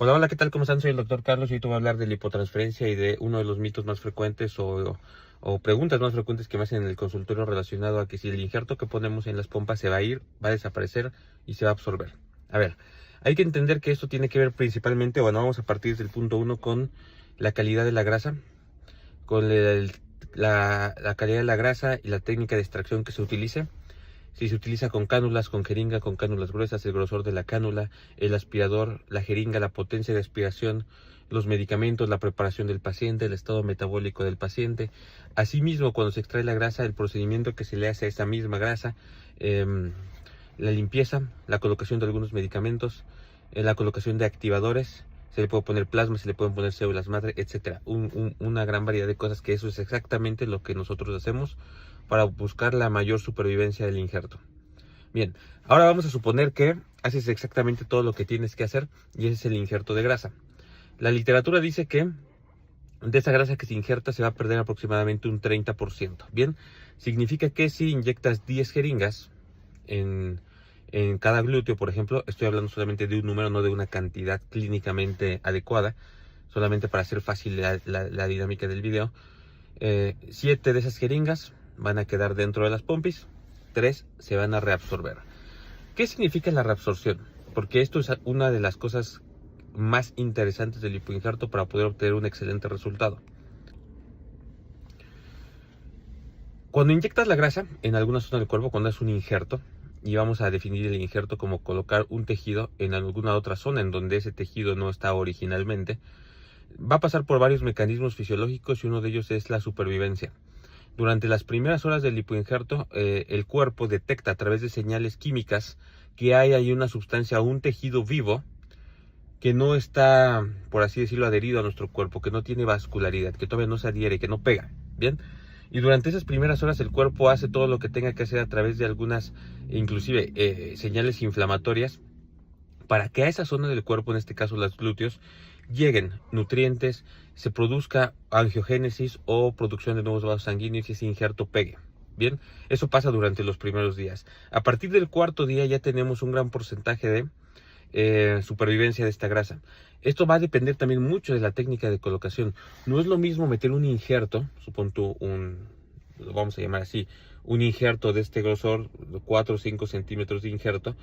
Hola, hola, ¿qué tal? ¿Cómo están? Soy el doctor Carlos y hoy te voy a hablar de la hipotransferencia y de uno de los mitos más frecuentes o preguntas más frecuentes que me hacen en el consultorio relacionado a que si el injerto que ponemos en las pompas se va a ir, va a desaparecer y se va a absorber. A ver, hay que entender que esto tiene que ver principalmente, bueno, vamos a partir del punto uno con la calidad de la grasa, con la calidad de la grasa y la técnica de extracción que se utilice. Si se utiliza con cánulas, con jeringa, con cánulas gruesas, el grosor de la cánula, el aspirador, la jeringa, la potencia de aspiración, los medicamentos, la preparación del paciente, el estado metabólico del paciente. Asimismo, cuando se extrae la grasa, el procedimiento que se le hace a esa misma grasa, la limpieza, la colocación de algunos medicamentos, la colocación de activadores, se le puede poner plasma, se le pueden poner células madre, etcétera. Una gran variedad de cosas que eso es exactamente lo que nosotros hacemos para buscar la mayor supervivencia del injerto. Bien, ahora vamos a suponer que haces exactamente todo lo que tienes que hacer y ese es el injerto de grasa. La literatura dice que de esa grasa que se injerta se va a perder aproximadamente un 30%. Bien, significa que si inyectas 10 jeringas en cada glúteo, por ejemplo, estoy hablando solamente de un número, no de una cantidad clínicamente adecuada, solamente para hacer fácil la dinámica del video. 7 de esas jeringas van a quedar dentro de las pompis, 3 se van a reabsorber. ¿Qué significa la reabsorción? Porque esto es una de las cosas más interesantes del lipoinjerto para poder obtener un excelente resultado. Cuando inyectas la grasa en alguna zona del cuerpo, cuando es un injerto, y vamos a definir el injerto como colocar un tejido en alguna otra zona en donde ese tejido no está originalmente, va a pasar por varios mecanismos fisiológicos y uno de ellos es la supervivencia. Durante las primeras horas del lipoinjerto, el cuerpo detecta a través de señales químicas que hay ahí una sustancia o un tejido vivo que no está, por así decirlo, adherido a nuestro cuerpo, que no tiene vascularidad, que todavía no se adhiere, que no pega, ¿bien? Y durante esas primeras horas el cuerpo hace todo lo que tenga que hacer a través de algunas, inclusive, señales inflamatorias, para que a esa zona del cuerpo, en este caso los glúteos, lleguen nutrientes, se produzca angiogénesis o producción de nuevos vasos sanguíneos y ese injerto pegue. Bien, eso pasa durante los primeros días. A partir del cuarto día ya tenemos un gran porcentaje de supervivencia de esta grasa. Esto va a depender también mucho de la técnica de colocación. No es lo mismo meter un injerto, supón tú lo vamos a llamar así, un injerto de este grosor, 4 o 5 centímetros de injerto,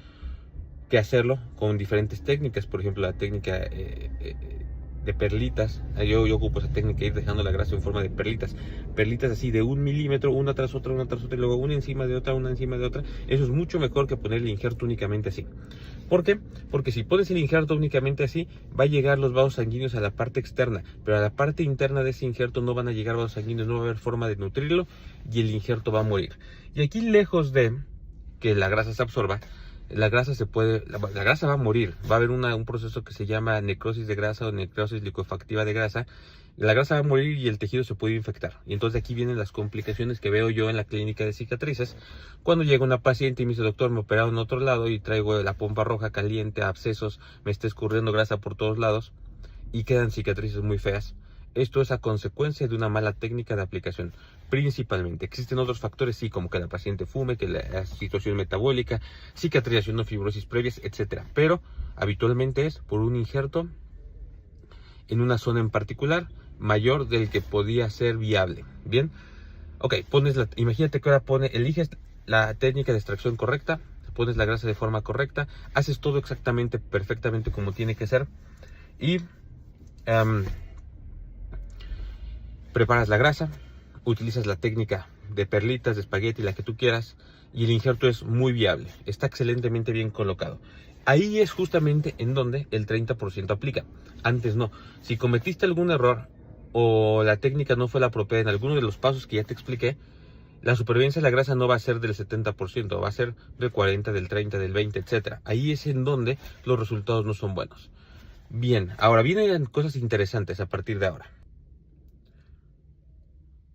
que hacerlo con diferentes técnicas. Por ejemplo, la técnica de perlitas. Yo ocupo esa técnica de ir dejando la grasa en forma de perlitas. Perlitas así de 1 milímetro, una tras otra, y luego una encima de otra, una encima de otra. Eso es mucho mejor que poner el injerto únicamente así. ¿Por qué? Porque si pones el injerto únicamente así, va a llegar los vasos sanguíneos a la parte externa, pero a la parte interna de ese injerto no van a llegar vasos sanguíneos, no va a haber forma de nutrirlo y el injerto va a morir. Y aquí, lejos de que la grasa se absorba, la grasa la grasa va a morir, va a haber un proceso que se llama necrosis de grasa o necrosis licuefactiva de grasa. La grasa va a morir y el tejido se puede infectar. Y entonces aquí vienen las complicaciones que veo yo en la clínica de cicatrices. Cuando llega una paciente y me dice: doctor, me operaron en otro lado y traigo la pompa roja caliente, abscesos, me está escurriendo grasa por todos lados y quedan cicatrices muy feas. Esto es a consecuencia de una mala técnica de aplicación. Principalmente, existen otros factores, sí, como que la paciente fume, que la situación metabólica, cicatrización o fibrosis previas, etcétera. Pero habitualmente es por un injerto en una zona en particular mayor del que podía ser viable. Bien, ok, imagínate que ahora eliges la técnica de extracción correcta, pones la grasa de forma correcta, haces todo exactamente, perfectamente como tiene que ser y preparas la grasa, utilizas la técnica de perlitas, de espagueti, la que tú quieras, y el injerto es muy viable, está excelentemente bien colocado. Ahí es justamente en donde el 30% aplica. Antes no. Si cometiste algún error o la técnica no fue la apropiada en alguno de los pasos que ya te expliqué, la supervivencia de la grasa no va a ser del 70%, va a ser del 40%, del 30%, del 20%, etc. Ahí es en donde los resultados no son buenos. Bien, ahora vienen cosas interesantes a partir de ahora.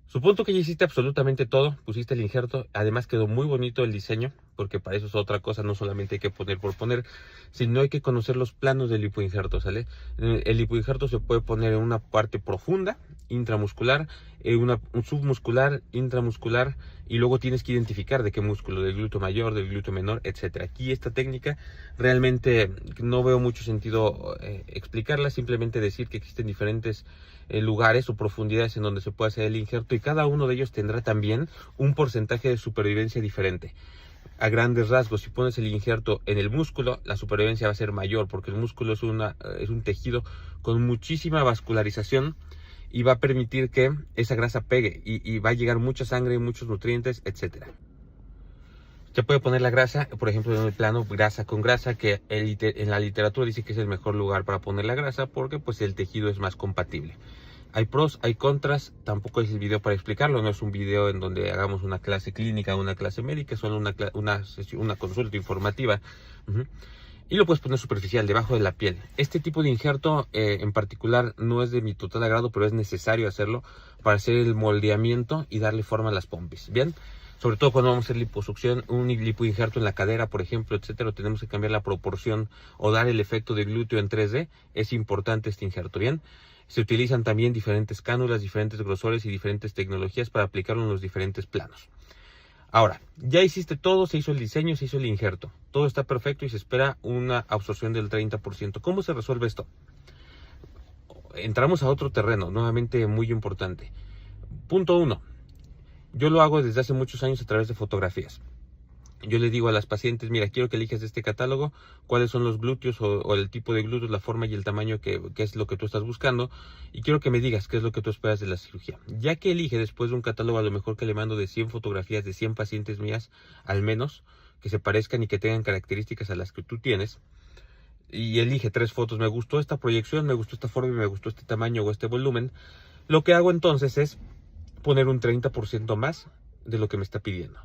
Supongo que ya hiciste absolutamente todo, pusiste el injerto, además quedó muy bonito el diseño, porque para eso es otra cosa, no solamente hay que poner por poner, sino hay que conocer los planos del lipoinjerto, ¿sale? El lipoinjerto se puede poner en una parte profunda intramuscular, un submuscular, intramuscular, y luego tienes que identificar de qué músculo, del glúteo mayor, del glúteo menor, etcétera. Aquí esta técnica realmente no veo mucho sentido explicarla, simplemente decir que existen diferentes lugares o profundidades en donde se puede hacer el injerto, y cada uno de ellos tendrá también un porcentaje de supervivencia diferente. A grandes rasgos, si pones el injerto en el músculo, la supervivencia va a ser mayor, porque el músculo es un tejido con muchísima vascularización y va a permitir que esa grasa pegue y va a llegar mucha sangre, muchos nutrientes, etcétera. Se puede poner la grasa, por ejemplo, en el plano grasa con grasa, que en la literatura dice que es el mejor lugar para poner la grasa porque pues el tejido es más compatible. Hay pros, hay contras, tampoco es el video para explicarlo, no es un video en donde hagamos una clase clínica o una clase médica, es solo una consulta informativa. Y lo puedes poner superficial, debajo de la piel. Este tipo de injerto en particular no es de mi total agrado, pero es necesario hacerlo para hacer el moldeamiento y darle forma a las pompis. Bien, sobre todo cuando vamos a hacer liposucción, un lipoinjerto en la cadera, por ejemplo, etcétera, tenemos que cambiar la proporción o dar el efecto de glúteo en 3D. Es importante este injerto. Bien, se utilizan también diferentes cánulas, diferentes grosores y diferentes tecnologías para aplicarlo en los diferentes planos. Ahora, ya hiciste todo, se hizo el diseño, se hizo el injerto. Todo está perfecto y se espera una absorción del 30%. ¿Cómo se resuelve esto? Entramos a otro terreno, nuevamente muy importante. Punto 1. Yo lo hago desde hace muchos años a través de fotografías. Yo le digo a las pacientes, mira, quiero que elijas de este catálogo cuáles son los glúteos o el tipo de glúteos, la forma y el tamaño que es lo que tú estás buscando, y quiero que me digas qué es lo que tú esperas de la cirugía. Ya que elige después de un catálogo, a lo mejor que le mando de 100 fotografías de 100 pacientes mías, al menos, que se parezcan y que tengan características a las que tú tienes, y elige 3 fotos, me gustó esta proyección, me gustó esta forma y me gustó este tamaño o este volumen, lo que hago entonces es poner un 30% más de lo que me está pidiendo.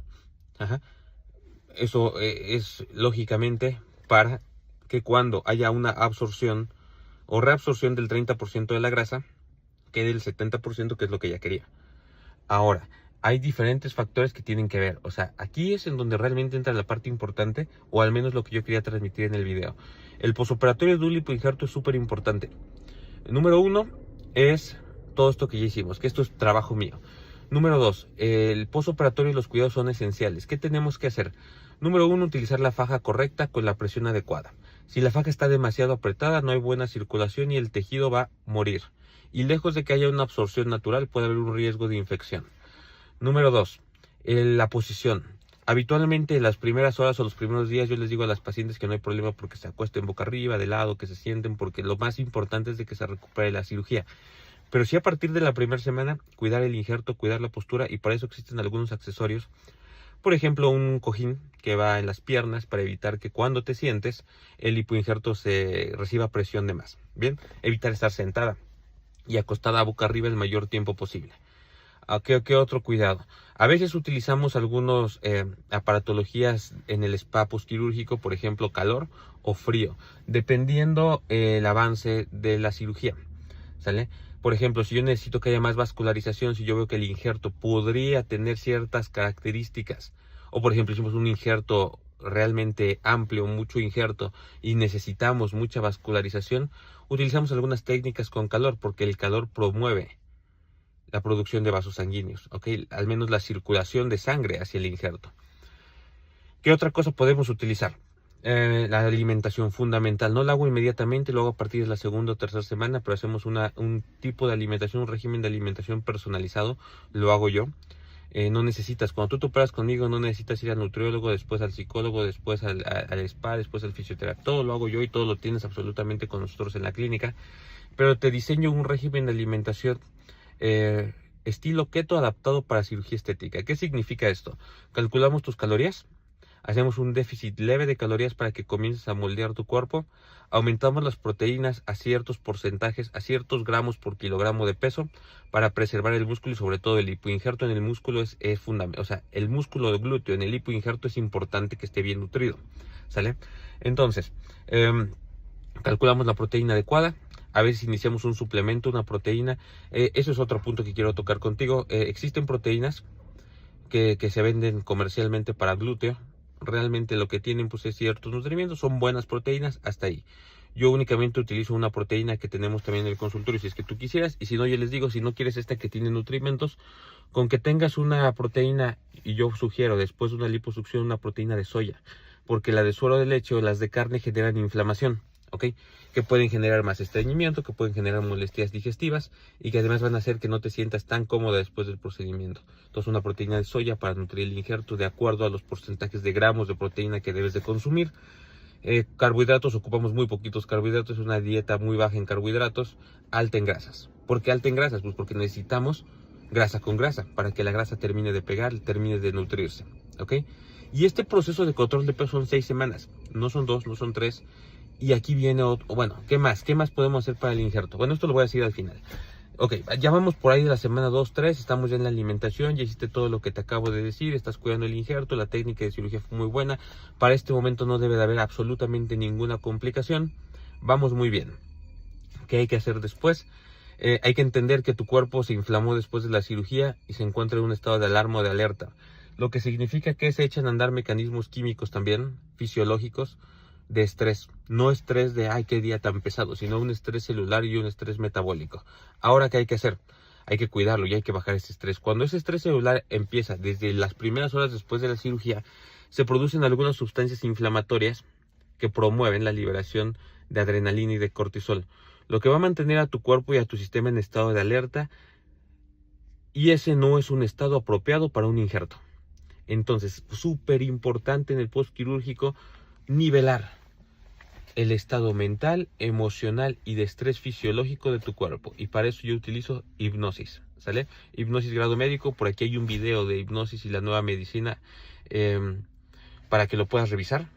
Eso es lógicamente para que cuando haya una absorción o reabsorción del 30% de la grasa, quede el 70%, que es lo que ella quería. Ahora, hay diferentes factores que tienen que ver. O sea, aquí es en donde realmente entra la parte importante, o al menos lo que yo quería transmitir en el video. El posoperatorio de un lipoinjerto es súper importante. Número 1 es todo esto que ya hicimos, que esto es trabajo mío. Número 2, el posoperatorio y los cuidados son esenciales. ¿Qué tenemos que hacer? Número 1, utilizar la faja correcta con la presión adecuada. Si la faja está demasiado apretada, no hay buena circulación y el tejido va a morir. Y lejos de que haya una absorción natural, puede haber un riesgo de infección. Número 2, la posición. Habitualmente en las primeras horas o los primeros días yo les digo a las pacientes que no hay problema porque se acuesten boca arriba, de lado, que se sienten, porque lo más importante es de que se recupere la cirugía. Pero sí, a partir de la primera semana, cuidar el injerto, cuidar la postura, y para eso existen algunos accesorios. Por ejemplo, un cojín que va en las piernas para evitar que cuando te sientes el lipoinjerto se reciba presión de más. Bien, evitar estar sentada y acostada boca arriba el mayor tiempo posible. ¿Qué otro cuidado? A veces utilizamos algunos aparatologías en el spa postquirúrgico, por ejemplo, calor o frío, dependiendo el avance de la cirugía. ¿Sale? Por ejemplo, si yo necesito que haya más vascularización, si yo veo que el injerto podría tener ciertas características, o por ejemplo hicimos un injerto realmente amplio, mucho injerto, y necesitamos mucha vascularización, utilizamos algunas técnicas con calor, porque el calor promueve la producción de vasos sanguíneos, ¿ok? Al menos la circulación de sangre hacia el injerto. ¿Qué otra cosa podemos utilizar? La alimentación fundamental. No la hago inmediatamente, lo hago a partir de la segunda o tercera semana, pero hacemos un tipo de alimentación, un régimen de alimentación personalizado, lo hago yo. No necesitas, cuando tú te operas conmigo, no necesitas ir al nutriólogo, después al psicólogo, después al spa, después al fisioterapeuta. Todo lo hago yo y todo lo tienes absolutamente con nosotros en la clínica. Pero te diseño un régimen de alimentación estilo keto adaptado para cirugía estética. ¿Qué significa esto? Calculamos tus calorías. Hacemos un déficit leve de calorías para que comiences a moldear tu cuerpo. Aumentamos las proteínas a ciertos porcentajes, a ciertos gramos por kilogramo de peso para preservar el músculo y sobre todo el lipoinjerto en el músculo es fundamental. O sea, el músculo de glúteo en el lipoinjerto es importante que esté bien nutrido. ¿Sale? Entonces, calculamos la proteína adecuada. A veces iniciamos un suplemento, una proteína. Eso es otro punto que quiero tocar contigo. Existen proteínas que se venden comercialmente para glúteo. Realmente lo que tienen pues es ciertos nutrimientos, son buenas proteínas, hasta ahí. Yo únicamente utilizo una proteína que tenemos también en el consultorio si es que tú quisieras, y si no, yo les digo, si no quieres esta que tiene nutrimentos, con que tengas una proteína, y yo sugiero después de una liposucción una proteína de soya, porque la de suero de leche o las de carne generan inflamación, ¿ok? Que pueden generar más estreñimiento, que pueden generar molestias digestivas y que además van a hacer que no te sientas tan cómoda después del procedimiento. Entonces una proteína de soya para nutrir el injerto de acuerdo a los porcentajes de gramos de proteína que debes de consumir. Carbohidratos, ocupamos muy poquitos carbohidratos, es una dieta muy baja en carbohidratos, alta en grasas. ¿Por qué alta en grasas? Pues porque necesitamos grasa con grasa, para que la grasa termine de pegar, termine de nutrirse, ¿ok? Y este proceso de control de peso son 6 semanas, no son 2, no son 3. Y aquí viene otro, bueno, ¿qué más? ¿Qué más podemos hacer para el injerto? Bueno, esto lo voy a decir al final. Ok, ya vamos por ahí de la semana 2, 3, estamos ya en la alimentación, ya hiciste todo lo que te acabo de decir, estás cuidando el injerto, la técnica de cirugía fue muy buena, para este momento no debe de haber absolutamente ninguna complicación, vamos muy bien. ¿Qué hay que hacer después? Hay que entender que tu cuerpo se inflamó después de la cirugía y se encuentra en un estado de alarma o de alerta, lo que significa que se echan a andar mecanismos químicos también, fisiológicos, de estrés. No estrés de, ay, qué día tan pesado, sino un estrés celular y un estrés metabólico. Ahora, ¿qué hay que hacer? Hay que cuidarlo y hay que bajar ese estrés. Cuando ese estrés celular empieza desde las primeras horas después de la cirugía, se producen algunas sustancias inflamatorias que promueven la liberación de adrenalina y de cortisol, lo que va a mantener a tu cuerpo y a tu sistema en estado de alerta, y ese no es un estado apropiado para un injerto. Entonces, súper importante en el postquirúrgico nivelar el estado mental, emocional y de estrés fisiológico de tu cuerpo. Y para eso yo utilizo hipnosis, ¿sale? Hipnosis grado médico, por aquí hay un video de hipnosis y la nueva medicina para que lo puedas revisar.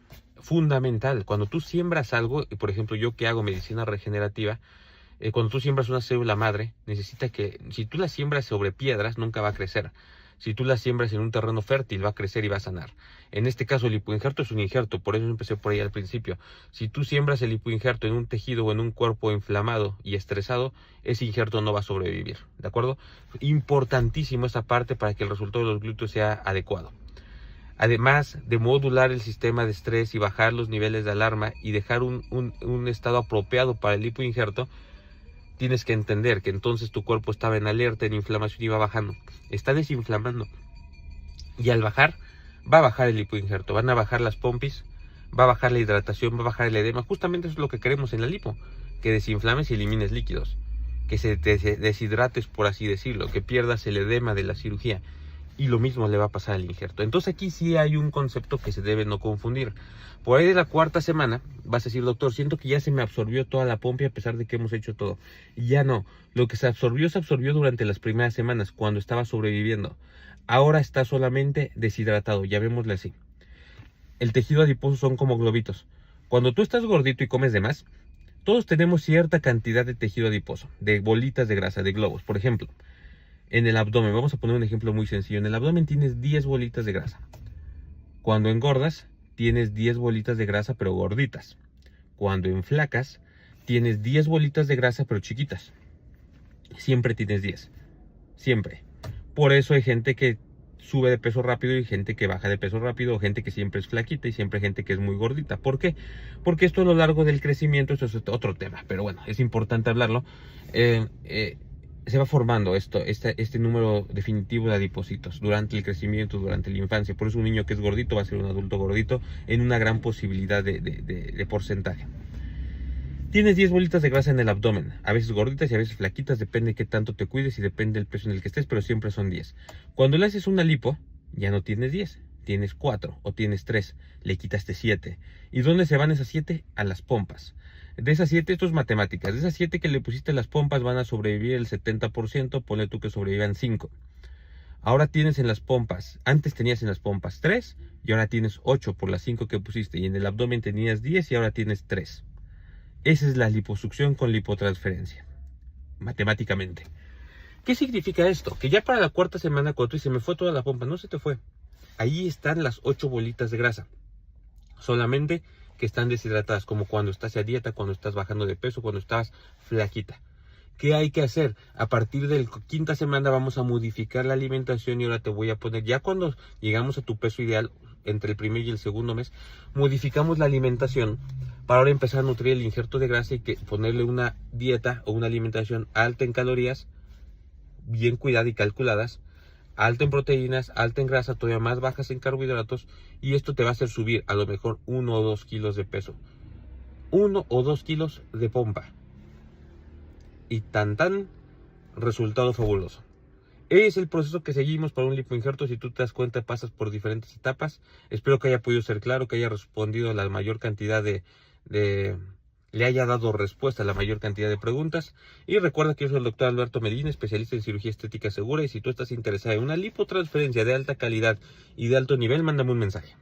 Fundamental, cuando tú siembras algo, por ejemplo yo que hago medicina regenerativa, cuando tú siembras una célula madre, necesita que, si tú la siembras sobre piedras, nunca va a crecer. Si tú la siembras en un terreno fértil, va a crecer y va a sanar. En este caso, el lipoinjerto es un injerto, por eso empecé por ahí al principio. Si tú siembras el lipoinjerto en un tejido o en un cuerpo inflamado y estresado, ese injerto no va a sobrevivir, ¿de acuerdo? Importantísimo esa parte para que el resultado de los glúteos sea adecuado. Además de modular el sistema de estrés y bajar los niveles de alarma y dejar un estado apropiado para el lipoinjerto, tienes que entender que entonces tu cuerpo estaba en alerta, en inflamación y va bajando. Está desinflamando. Y al bajar, va a bajar el lipoinjerto, van a bajar las pompis, va a bajar la hidratación, va a bajar el edema. Justamente eso es lo que queremos en la lipo, que desinflames y elimines líquidos, que se deshidrates, por así decirlo, que pierdas el edema de la cirugía. Y lo mismo le va a pasar al injerto. Entonces aquí sí hay un concepto que se debe no confundir. Por ahí de la 4ª semana vas a decir, doctor, siento que ya se me absorbió toda la pompa a pesar de que hemos hecho todo. Y ya no. Lo que se absorbió durante las primeras semanas, cuando estaba sobreviviendo. Ahora está solamente deshidratado, llamémosle así. El tejido adiposo son como globitos. Cuando tú estás gordito y comes de más, todos tenemos cierta cantidad de tejido adiposo, de bolitas de grasa, de globos. Por ejemplo, en el abdomen, vamos a poner un ejemplo muy sencillo. En el abdomen tienes 10 bolitas de grasa. Cuando engordas, tienes 10 bolitas de grasa pero gorditas. Cuando enflacas, tienes 10 bolitas de grasa pero chiquitas. Siempre tienes 10. Siempre. Por eso hay gente que sube de peso rápido y gente que baja de peso rápido, o gente que siempre es flaquita y siempre gente que es muy gordita. ¿Por qué? Porque esto a lo largo del crecimiento, eso es otro tema, pero bueno, es importante hablarlo. Se va formando este número definitivo de adipocitos durante el crecimiento, durante la infancia. Por eso un niño que es gordito va a ser un adulto gordito en una gran posibilidad de porcentaje. Tienes 10 bolitas de grasa en el abdomen, a veces gorditas y a veces flaquitas, depende de qué tanto te cuides y depende del peso en el que estés, pero siempre son 10. Cuando le haces una lipo, ya no tienes 10, tienes 4 o tienes 3, le quitaste 7. ¿Y dónde se van esas 7? A las pompas. De esas 7, esto es matemáticas, de esas 7 que le pusiste a las pompas van a sobrevivir el 70%, ponle tú que sobrevivan 5. Ahora tienes en las pompas, antes tenías en las pompas 3 y ahora tienes 8 por las 5 que pusiste, y en el abdomen tenías 10 y ahora tienes 3. Esa es la liposucción con lipotransferencia, matemáticamente. ¿Qué significa esto? Que ya para la 4ª semana, cuando tú dices, se me fue toda la pompa, no se te fue. Ahí están las 8 bolitas de grasa, solamente que están deshidratadas, como cuando estás a dieta, cuando estás bajando de peso, cuando estás flaquita. ¿Qué hay que hacer? A partir de la 5ª semana vamos a modificar la alimentación y ahora te voy a poner, ya cuando llegamos a tu peso ideal, entre el primer y el segundo mes, modificamos la alimentación para ahora empezar a nutrir el injerto de grasa y ponerle una dieta o una alimentación alta en calorías, bien cuidada y calculadas, alta en proteínas, alta en grasa, todavía más bajas en carbohidratos, y esto te va a hacer subir a lo mejor 1 o 2 kilos de peso. 1 o 2 kilos de pompa. Y tan resultado fabuloso. Es el proceso que seguimos para un lipoinjerto. Si tú te das cuenta, pasas por diferentes etapas. Espero que haya podido ser claro, que haya respondido a la mayor cantidad le haya dado respuesta a la mayor cantidad de preguntas. Y recuerda que yo soy el doctor Alberto Medina, especialista en cirugía estética segura. Y si tú estás interesado en una lipotransferencia de alta calidad y de alto nivel, mándame un mensaje.